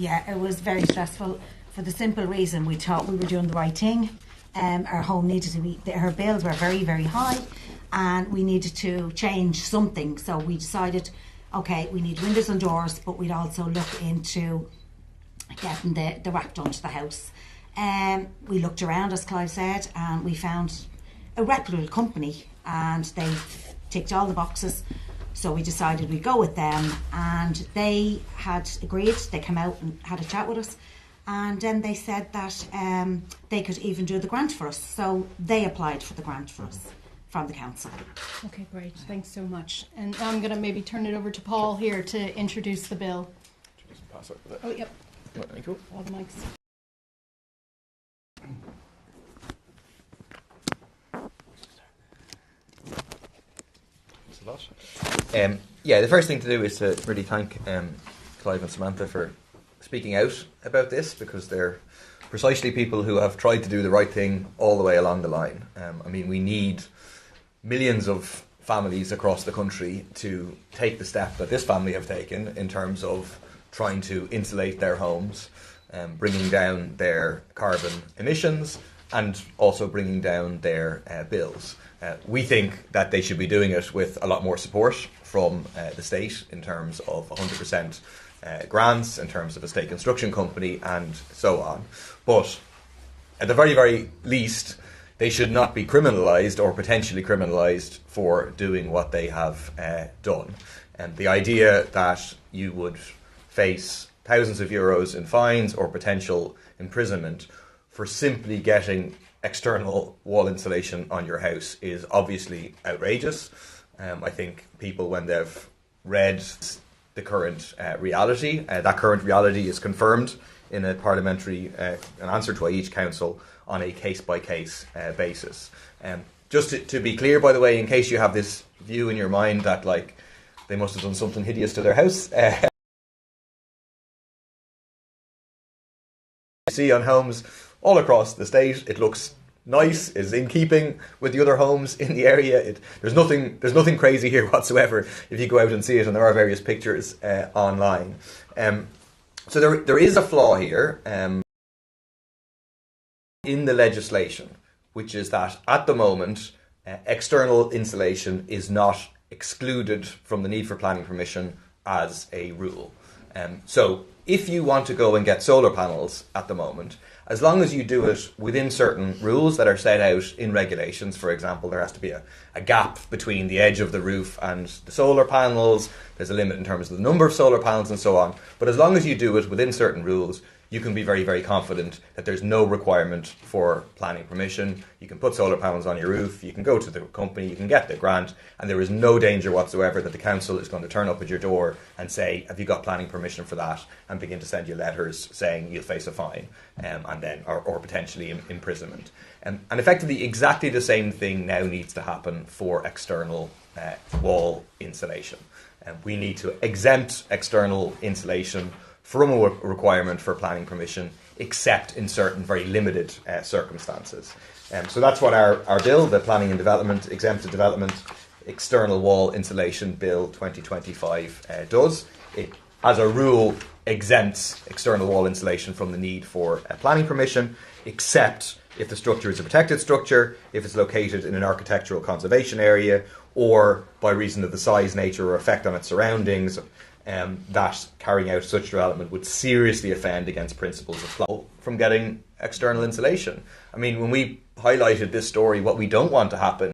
Yeah, it was very stressful for the simple reason we thought we were doing the right thing. Our home needed to be, her bills were very, very high, and we needed to change something. So we decided, okay, we need windows and doors, but we'd also look into getting the wrap done to the house. We looked around, as Clive said, and we found a reputable company, and they ticked all the boxes. So we decided we'd go with them, and they had agreed. They came out and had a chat with us, and then they said that they could even do the grant for us. So they applied for the grant for us from the council. Okay, great. Thanks so much. And now I'm going to maybe turn it over to Paul here to introduce the bill. Pass over there. Oh, yep. Thank you. All the mics. Yeah, the first thing to do is to really thank Clive and Samantha for speaking out about this, because they're precisely people who have tried to do the right thing all the way along the line. I mean, we need millions of families across the country to take the step that this family have taken in terms of trying to insulate their homes, bringing down their carbon emissions, and also bringing down their bills. We think that they should be doing it with a lot more support from the state in terms of 100% grants, in terms of a state construction company, and so on. But at the very, very least, they should not be criminalised or potentially criminalised for doing what they have done. And the idea that you would face thousands of euros in fines or potential imprisonment for simply getting external wall insulation on your house is obviously outrageous. I think people, when they've read the current reality, that current reality is confirmed in a parliamentary an answer to each council on a case-by-case basis. Just to be clear, by the way, in case you have this view in your mind that like they must have done something hideous to their house, you see on homes all across the state, it looks nice, is in keeping with the other homes in the area. There's nothing crazy here whatsoever if you go out and see it, and there are various pictures online. So there is a flaw here in the legislation, which is that at the moment external insulation is not excluded from the need for planning permission as a rule. So if you want to go and get solar panels at the moment, as long as you do it within certain rules that are set out in regulations, for example, there has to be a gap between the edge of the roof and the solar panels, there's a limit in terms of the number of solar panels and so on, but as long as you do it within certain rules, you can be very, very confident that there's no requirement for planning permission. You can put solar panels on your roof, you can go to the company, you can get the grant, and there is no danger whatsoever that the council is going to turn up at your door and say, have you got planning permission for that, and begin to send you letters saying you'll face a fine and then or potentially imprisonment. And effectively exactly the same thing now needs to happen for external wall insulation. We need to exempt external insulation from a requirement for planning permission, except in certain very limited circumstances. So that's what our bill, the Planning and Development, Exempted Development, External Wall Insulation Bill 2025 does. It, as a rule, exempts external wall insulation from the need for planning permission, except if the structure is a protected structure, if it's located in an architectural conservation area, or by reason of the size, nature, or effect on its surroundings, that carrying out such development would seriously offend against principles of flow from getting external insulation. I mean, when we highlighted this story, what we don't want to happen